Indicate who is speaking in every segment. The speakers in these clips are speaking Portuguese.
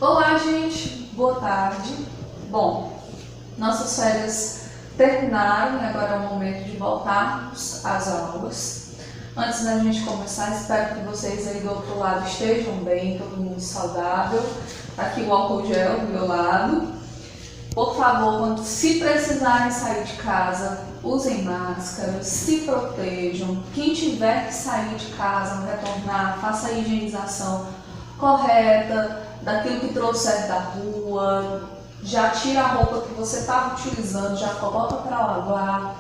Speaker 1: Olá, gente, boa tarde. Bom, nossas férias terminaram e agora é o momento de voltarmos às aulas. Antes da gente começar, espero que vocês aí do outro lado estejam bem, todo mundo saudável. Aqui o álcool gel do meu lado. Por favor, se precisarem sair de casa, usem máscara, se protejam. Quem tiver que sair de casa, retornar, faça a higienização correta daquilo que trouxer da rua. Já tira a roupa que você estava utilizando, já coloca para lavar.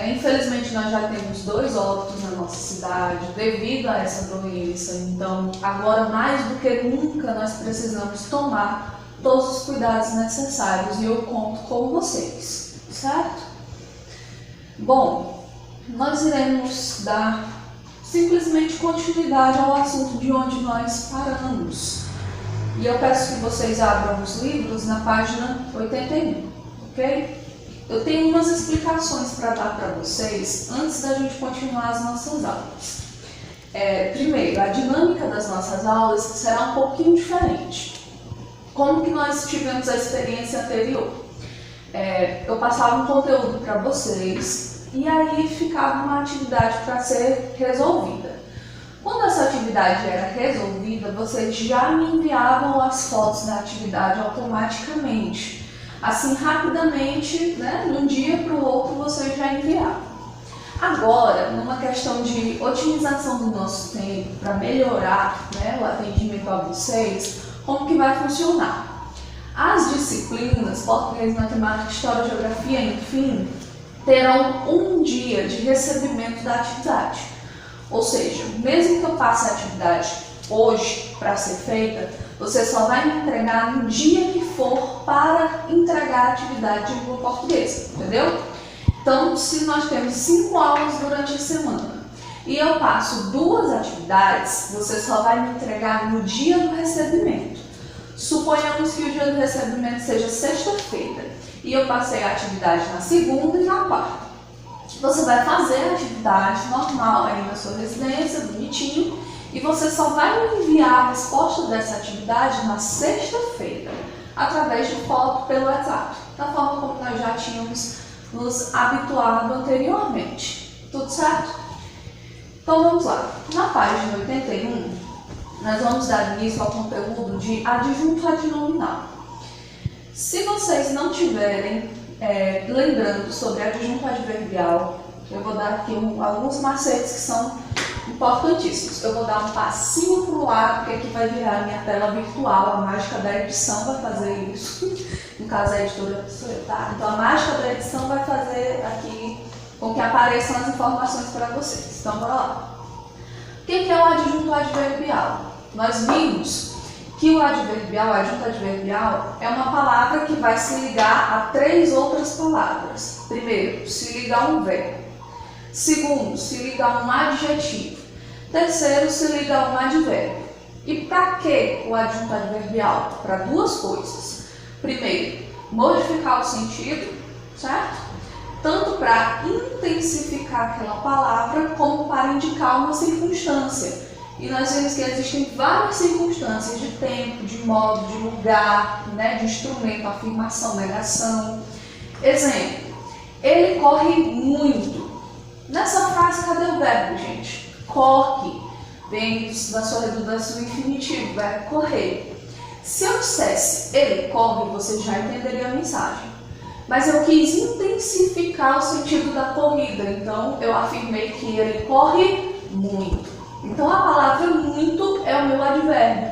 Speaker 1: Infelizmente nós já temos 2 óbitos na nossa cidade devido a essa doença, então agora mais do que nunca nós precisamos tomar todos os cuidados necessários e eu conto com vocês, certo? Bom, nós iremos dar simplesmente continuidade ao assunto de onde nós paramos. E eu peço que vocês abram os livros na página 81, ok? Eu tenho umas explicações para dar para vocês antes da gente continuar as nossas aulas. Primeiro, a dinâmica das nossas aulas será um pouquinho diferente. Como que nós tivemos a experiência anterior? Eu passava um conteúdo para vocês e aí ficava uma atividade para ser resolvida. Quando essa atividade era resolvida, vocês já me enviavam as fotos da atividade automaticamente. Assim, rapidamente, de um dia para o outro, vocês já enviavam. Agora, numa questão de otimização do nosso tempo, para melhorar o atendimento a vocês, como que vai funcionar? As disciplinas, português, matemática, história, geografia, enfim, terão um dia de recebimento da atividade. Ou seja, mesmo que eu passe a atividade hoje para ser feita, você só vai me entregar no dia que for para entregar a atividade de língua portuguesa, entendeu? Então, se nós temos 5 aulas durante a semana e eu passo 2 atividades, você só vai me entregar no dia do recebimento. Suponhamos que o dia do recebimento seja sexta-feira e eu passei a atividade na segunda e na quarta. Você vai fazer a atividade normal aí na sua residência, bonitinho, e você só vai me enviar a resposta dessa atividade na sexta-feira, através de foto pelo WhatsApp, da forma como nós já tínhamos nos habituado anteriormente. Tudo certo? Então vamos lá. Na página 81, nós vamos dar início ao conteúdo de adjunto adnominal. Se vocês não tiverem lembrando sobre adjunto adverbial, eu vou dar aqui alguns macetes que são importantíssimos. Eu vou dar um passinho para o lado, porque aqui vai virar a minha tela virtual. A mágica da edição vai fazer isso. No caso, a editora sou eu, tá? Então, a mágica da edição vai fazer aqui com que apareçam as informações para vocês. Então, bora lá. O que é o adjunto adverbial? Nós vimos que o adjunto adverbial, é uma palavra que vai se ligar a 3 outras palavras. Primeiro, se liga a um verbo. Segundo, se liga a um adjetivo. Terceiro, se liga a um advérbio. E para que o adjunto adverbial? Para 2 coisas. Primeiro, modificar o sentido, certo? Tanto para intensificar aquela palavra, como para indicar uma circunstância. E nós vemos que existem várias circunstâncias de tempo, de modo, de lugar, de instrumento, afirmação, negação. Exemplo, ele corre muito. Nessa frase, cadê o verbo, gente? Corre. Vem da sua redundância do infinitivo, verbo correr. Se eu dissesse ele corre, você já entenderia a mensagem. Mas eu quis intensificar o sentido da corrida, então eu afirmei que ele corre muito. Então a palavra muito é o meu advérbio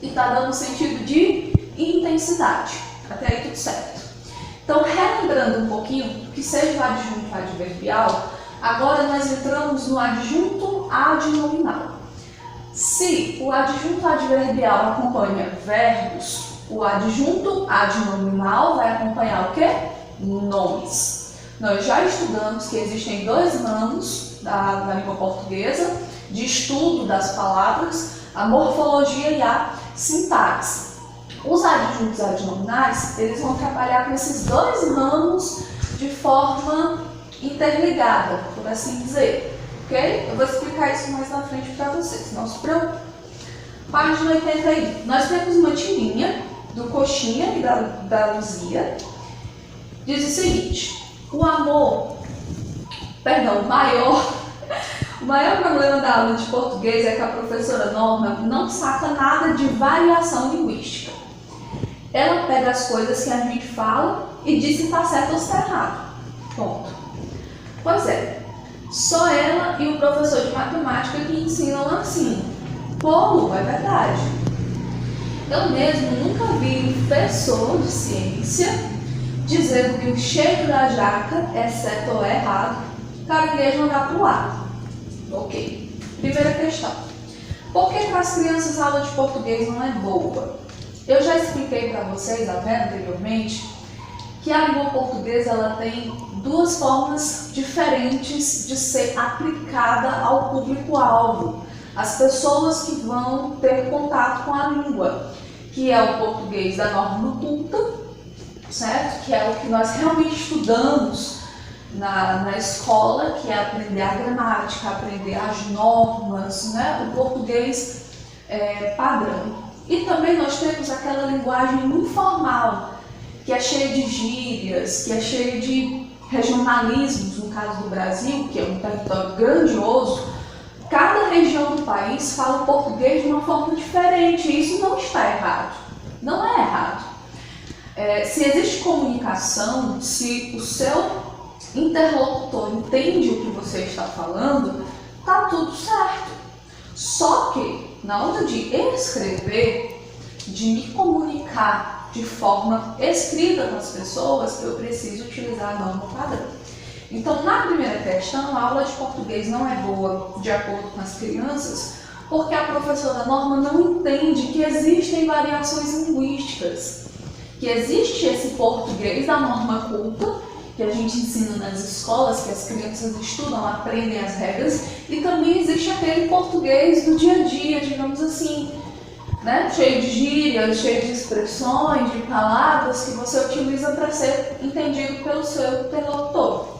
Speaker 1: e está dando sentido de intensidade. Até aí tudo certo. Então, relembrando um pouquinho, que seja o adjunto adverbial, agora nós entramos no adjunto adnominal. Se o adjunto adverbial acompanha verbos, o adjunto adnominal vai acompanhar o quê? Nomes. Nós já estudamos que existem 2 ramos da língua portuguesa, de estudo das palavras, a morfologia e a sintaxe. Os adjuntos adnominais, eles vão trabalhar com esses 2 ramos de forma interligada, por assim dizer, ok? Eu vou explicar isso mais na frente para vocês, não se preocupe. Página 81. Nós temos uma tirinha do Coxinha e da Luzia. Diz o seguinte: o maior problema da aula de português é que a professora Norma não saca nada de variação linguística. Ela pega as coisas que a gente fala e diz se está certo ou se está errado. Ponto. Pois é, só ela e o professor de matemática que ensinam assim. Pô, é verdade. Eu mesmo nunca vi um professor de ciência dizendo que o cheiro da jaca é certo ou é errado, caranguejo andar para o ar. Ok. Primeira questão. Por que para as crianças a aula de português não é boa? Eu já expliquei para vocês até anteriormente que a língua portuguesa ela tem duas formas diferentes de ser aplicada ao público-alvo. As pessoas que vão ter contato com a língua, que é o português da norma culta, certo? Que é o que nós realmente estudamos na escola, que é aprender a gramática, aprender as normas, né? O português padrão. E também nós temos aquela linguagem informal, que é cheia de gírias, que é cheia de regionalismos, no caso do Brasil, que é um território grandioso. Cada região do país fala o português de uma forma diferente, e isso não está errado. Não é errado. Se existe comunicação, se o seu interlocutor entende o que você está falando, está tudo certo. Só que, na hora de escrever, de me comunicar de forma escrita com as pessoas, eu preciso utilizar a norma padrão. Então, na primeira questão, a aula de português não é boa, de acordo com as crianças, porque a professora Norma não entende que existem variações linguísticas, que existe esse português da norma culta, que a gente ensina nas escolas, que as crianças estudam, aprendem as regras, e também existe aquele português do dia a dia, digamos assim, né? Cheio de gírias, cheio de expressões, de palavras que você utiliza para ser entendido pelo seu interlocutor.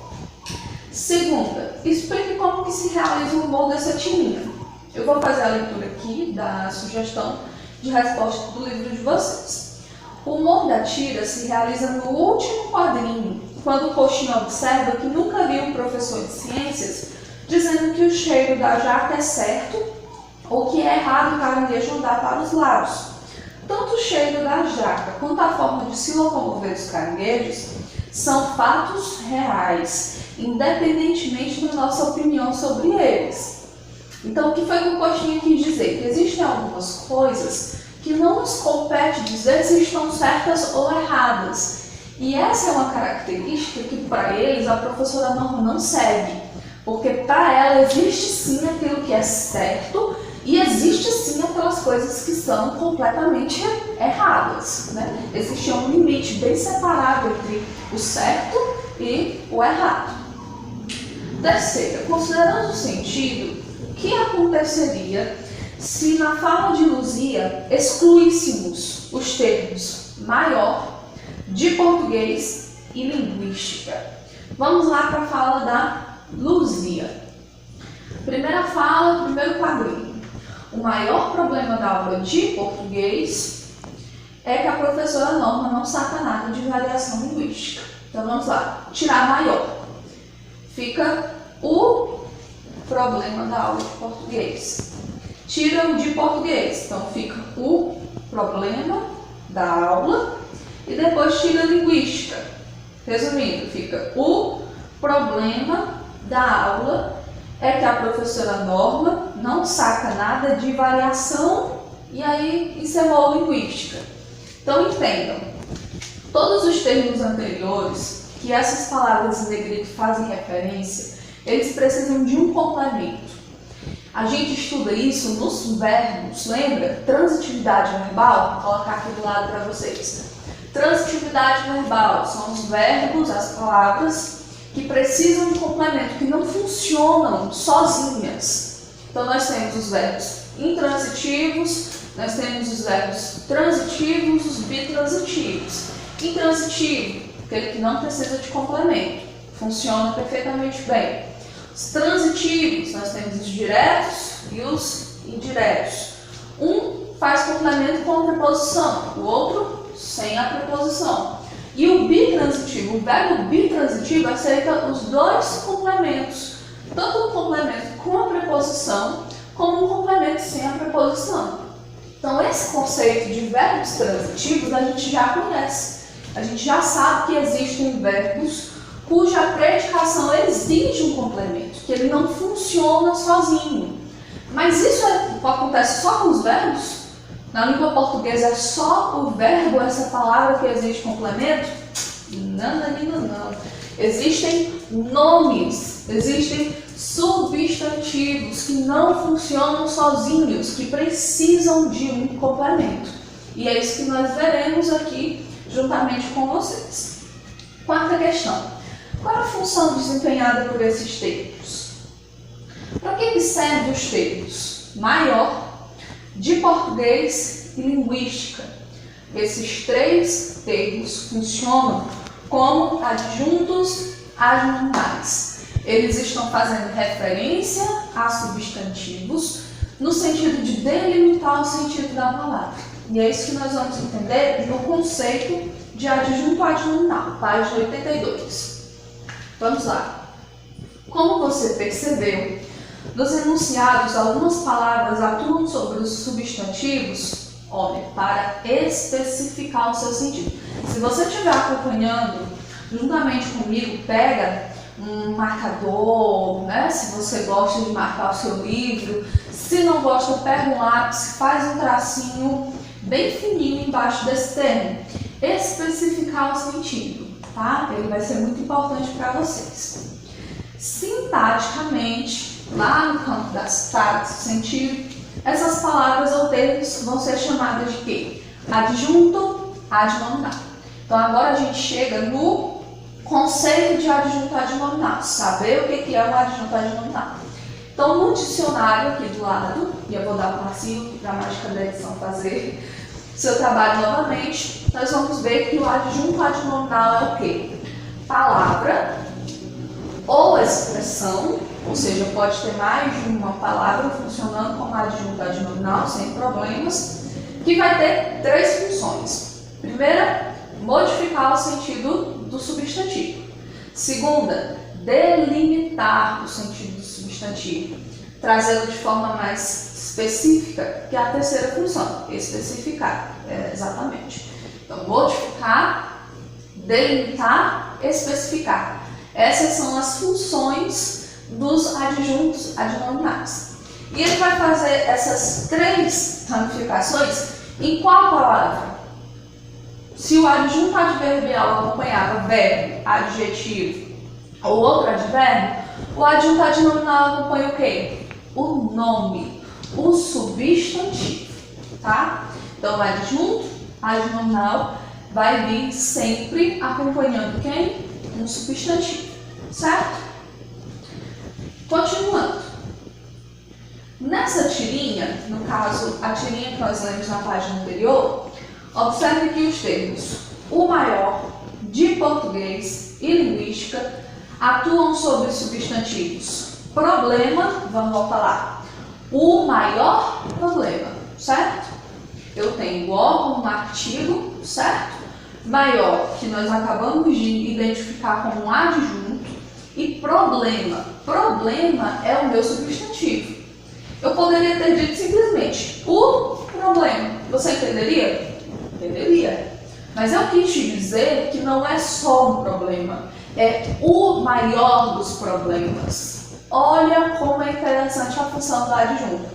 Speaker 1: Segunda, explique como que se realiza o humor dessa tirinha. Eu vou fazer a leitura aqui da sugestão de resposta do livro de vocês. O humor da tira se realiza no último quadrinho, quando o Coxinha observa que nunca viu um professor de ciências dizendo que o cheiro da jaca é certo ou que é errado o caranguejo andar para os lados. Tanto o cheiro da jaca quanto a forma de se locomover dos caranguejos são fatos reais, independentemente da nossa opinião sobre eles. Então, o que foi que o Coxinha quis dizer? Que existem algumas coisas que não nos compete dizer se estão certas ou erradas. E essa é uma característica que, para eles, a professora Norma não segue. Porque, para ela, existe sim aquilo que é certo e existe sim aquelas coisas que são completamente erradas, né? Existe um limite bem separado entre o certo e o errado. Terceira, considerando o sentido, o que aconteceria se na fala de Luzia excluíssemos os termos maior, de português e linguística? Vamos lá para a fala da Luzia. Primeira fala, primeiro quadrinho. O maior problema da aula de português é que a professora Norma não saca nada de variação linguística. Então vamos lá, tirar maior. Fica o problema da aula de português. Tira o de português, então fica o problema da aula e depois tira a linguística. Resumindo, fica o problema da aula é que a professora Norma não saca nada de variação e aí encerrou a linguística. Então entendam, todos os termos anteriores que essas palavras em negrito fazem referência, eles precisam de um complemento. A gente estuda isso nos verbos, lembra? Transitividade verbal, vou colocar aqui do lado para vocês. Transitividade verbal são os verbos, as palavras que precisam de complemento, que não funcionam sozinhas. Então nós temos os verbos intransitivos, nós temos os verbos transitivos, os bitransitivos. Intransitivo, aquele que não precisa de complemento, funciona perfeitamente bem. Os transitivos, nós temos os diretos e os indiretos. Um faz complemento com a preposição, o outro sem a preposição. E o bitransitivo, o verbo bitransitivo aceita os dois complementos, tanto um complemento com a preposição, como um complemento sem a preposição. Então, esse conceito de verbos transitivos a gente já conhece. A gente já sabe que existem verbos cuja predicação exige um complemento, que ele não funciona sozinho. Mas isso acontece só com os verbos? Na língua portuguesa é só o verbo, essa palavra que exige complemento? Não. Existem nomes, existem substantivos que não funcionam sozinhos, que precisam de um complemento. E é isso que nós veremos aqui juntamente com vocês. Quarta questão. Qual é a função desempenhada por esses termos? Para que servem os termos maior, de português e linguística? Esses três termos funcionam como adjuntos adjuntais. Eles estão fazendo referência a substantivos no sentido de delimitar o sentido da palavra. E é isso que nós vamos entender no conceito de adjunto adjuntal, página 82. Vamos lá. Como você percebeu, nos enunciados algumas palavras atuam sobre os substantivos, olha, para especificar o seu sentido. Se você estiver acompanhando juntamente comigo, pega um marcador, né? Se você gosta de marcar o seu livro, se não gosta, pega um lápis, faz um tracinho bem fininho embaixo desse termo. Especificar o sentido, tá? Ele vai ser muito importante para vocês. Sintaticamente, lá no campo da sintaxe, sentido, essas palavras ou termos vão ser chamadas de quê? Adjunto adnominal. Então agora a gente chega no conceito de adjunto adnominal, saber o que é um adjunto adnominal. Então no dicionário aqui do lado, e eu vou dar um passinho para a mágica da edição fazer seu trabalho novamente, nós vamos ver que o adjunto adnominal é o quê? Palavra ou expressão, ou seja, pode ter mais de uma palavra funcionando como adjunto adnominal, sem problemas, que vai ter três funções. Primeira, modificar o sentido do substantivo. Segunda, delimitar o sentido do substantivo, trazê-lo de forma mais específica, que é a terceira função, especificar, exatamente. Então, modificar, delimitar, especificar. Essas são as funções dos adjuntos adnominais. E ele vai fazer essas três ramificações em qual palavra? Se o adjunto adverbial acompanhava verbo, adjetivo ou outro advérbio, o adjunto adnominal acompanha o quê? O nome, o substantivo, tá? Então, o adjunto adnominal vai vir sempre acompanhando quem? Um substantivo, certo? Continuando. Nessa tirinha, no caso, a tirinha que nós lemos na página anterior, observe que os termos o maior, de português e linguística atuam sobre os substantivos problema, vamos voltar lá, o maior problema, certo? Eu tenho o como artigo, certo? Maior, que nós acabamos de identificar como um adjunto, e problema. Problema é o meu substantivo. Eu poderia ter dito simplesmente o problema. Você entenderia? Entenderia. Mas eu quis te dizer que não é só um problema, é o maior dos problemas. Olha como é interessante a função do adjunto.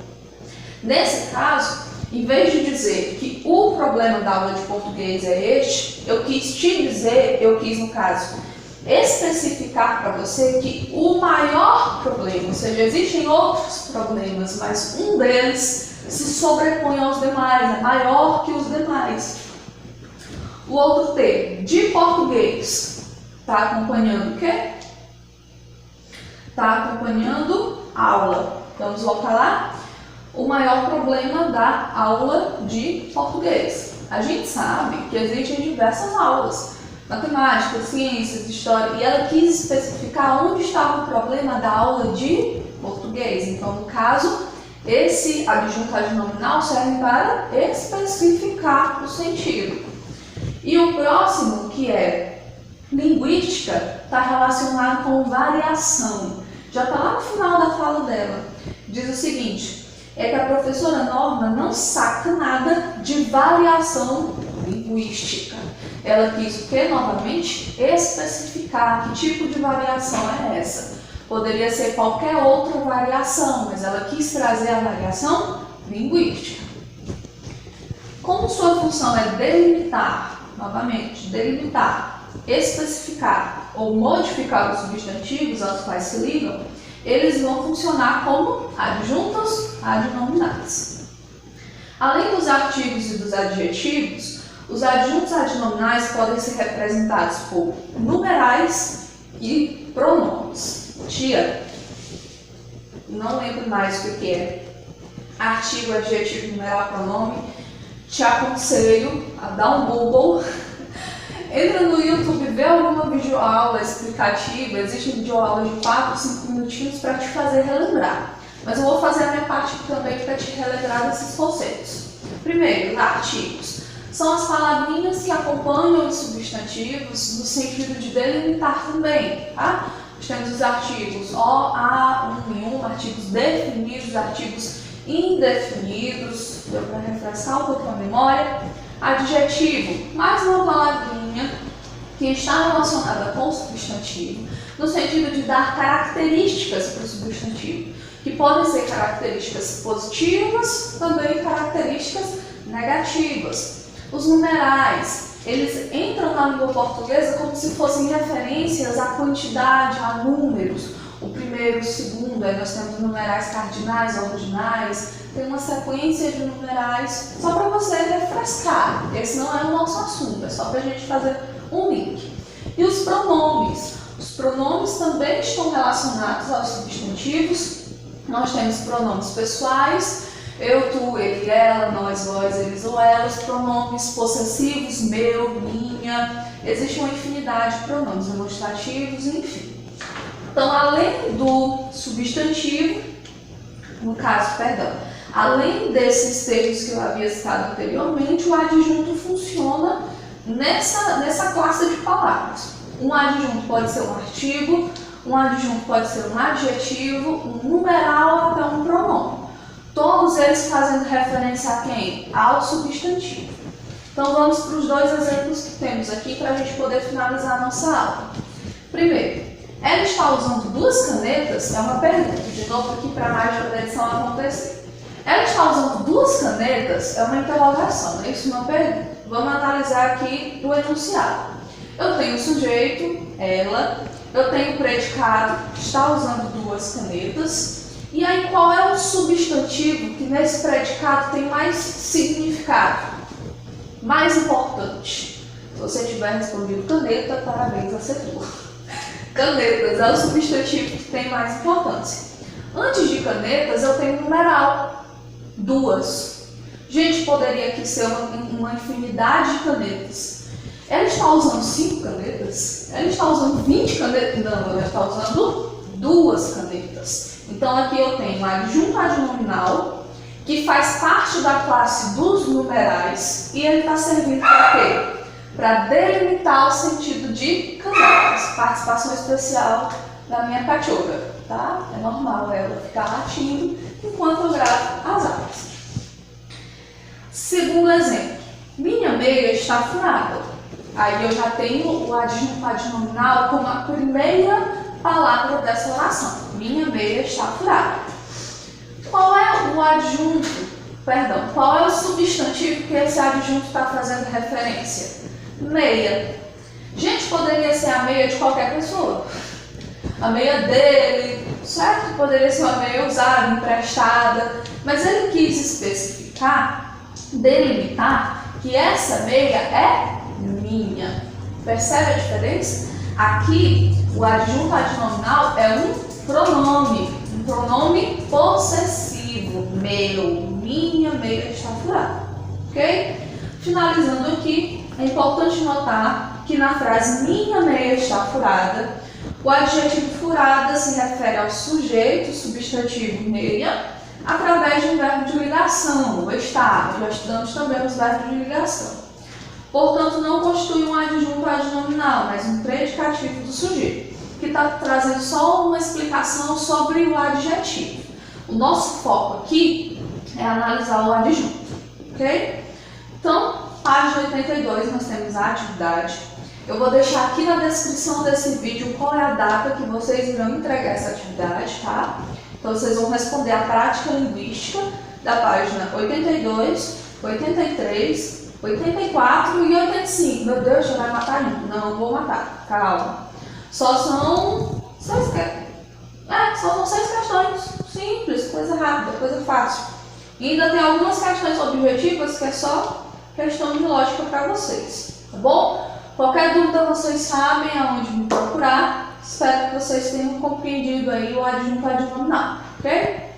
Speaker 1: Nesse caso, em vez de dizer que o problema da aula de português é este, eu quis no caso, especificar para você que o maior problema, ou seja, existem outros problemas, mas um deles se sobrepõe aos demais, é maior que os demais. O outro termo, de português, está acompanhando o quê? Está acompanhando aula. Vamos voltar lá? O maior problema da aula de português. A gente sabe que existem diversas aulas, matemática, ciências, história, e ela quis especificar onde estava o problema da aula de português. Então, no caso, Esse adjunto adnominal serve para especificar o sentido. E o próximo, que é linguística, está relacionado com variação. Já está lá no final da fala dela. Diz o seguinte, é que a professora Norma não saca nada de variação linguística. Ela quis o que, novamente? Especificar que tipo de variação é essa. Poderia ser qualquer outra variação, mas ela quis trazer a variação linguística. Como sua função é delimitar, novamente, delimitar, especificar ou modificar os substantivos aos quais se ligam, eles vão funcionar como adjuntos adnominais. Além dos artigos e dos adjetivos, os adjuntos adnominais podem ser representados por numerais e pronomes. Tia, não lembro mais o que é artigo, adjetivo, numeral, pronome. Te aconselho a dar um Google. Entra no YouTube, vê alguma videoaula explicativa. Existem videoaulas de 4 ou 5 minutinhos para te fazer relembrar. Mas eu vou fazer a minha parte também para te relembrar desses conceitos. Primeiro, os artigos. São as palavrinhas que acompanham os substantivos no sentido de delimitar também, tá? Nós temos os artigos O, A, um, artigos definidos, artigos indefinidos, deu para refrescar um pouco a memória. Adjetivo, mais uma palavrinha que está relacionada com o substantivo, no sentido de dar características para o substantivo, que podem ser características positivas, também características negativas. Os numerais, eles entram na língua portuguesa como se fossem referências à quantidade, a números. O primeiro, o segundo, aí nós temos numerais cardinais, ordinais, tem uma sequência de numerais, só para você refrescar. Esse não é o nosso assunto, é só para a gente fazer um link. E os pronomes. Os pronomes também estão relacionados aos substantivos. Nós temos pronomes pessoais, eu, tu, ele, ela, nós, vós, eles ou elas, pronomes possessivos, meu, minha, existe uma infinidade de pronomes demonstrativos, enfim. Então, além do substantivo, no caso, perdão, além desses termos que eu havia citado anteriormente, o adjunto funciona nessa classe de palavras. Um adjunto pode ser um artigo, um adjunto pode ser um adjetivo, um numeral até um pronome. Todos eles fazendo referência a quem? Ao substantivo. Então vamos para os dois exemplos que temos aqui para a gente poder finalizar a nossa aula. Primeiro, ela está usando duas canetas? É uma pergunta, de novo aqui para a mágica da edição acontecer. Ela está usando duas canetas? É uma interrogação, não é isso? Uma pergunta. Vamos analisar aqui o enunciado. Eu tenho o sujeito, ela, eu tenho o predicado, está usando duas canetas. E aí, qual é o substantivo que nesse predicado tem mais significado? Mais importante? Se você tiver respondido caneta, parabéns, acertou. Canetas é o substantivo que tem mais importância. Antes de canetas, eu tenho numeral. Duas. Gente, poderia aqui ser uma infinidade de canetas. Ela está usando 5 canetas? Ela está usando 20 canetas? Não, ela está usando duas canetas. Então, aqui eu tenho um adjunto adnominal, que faz parte da classe dos numerais, e ele está servindo para quê? Para delimitar o sentido de canetas. Participação especial da minha cachorra, tá? É normal ela ficar latindo enquanto eu gravo as aulas. Segundo exemplo, minha meia está furada. Aí eu já tenho o adjunto adnominal como a primeira palavra dessa oração. Minha meia está furada. Qual é o adjunto? Perdão, qual é o substantivo que esse adjunto está fazendo referência? Meia. Gente, poderia ser a meia de qualquer pessoa. A meia dele, certo? Poderia ser uma meia usada, emprestada. Mas ele quis especificar, delimitar, que essa meia é minha. Percebe a diferença? Aqui, o adjunto adnominal é um pronome possessivo, meu, minha meia está furada, ok? Finalizando aqui, é importante notar que na frase minha meia está furada, o adjetivo furada se refere ao sujeito, substantivo meia, através de um verbo de ligação, o estar. Já estudamos também os verbos de ligação. Portanto, não constitui um adjunto adnominal, mas um predicativo do sujeito, que está trazendo só uma explicação sobre o adjetivo. O nosso foco aqui é analisar o adjunto, ok? Então, página 82, nós temos a atividade. Eu vou deixar aqui na descrição desse vídeo qual é a data que vocês irão entregar essa atividade, tá? Então, vocês vão responder a prática linguística da página 82, 83, 84 e 85. Meu Deus, já vai matar um. Não vou matar. Calma. Só são 6 questões. Simples, coisa rápida, coisa fácil. E ainda tem algumas questões objetivas que é só questão de lógica para vocês. Tá bom? Qualquer dúvida vocês sabem aonde me procurar. Espero que vocês tenham compreendido aí o adjunto adnominal. Ok?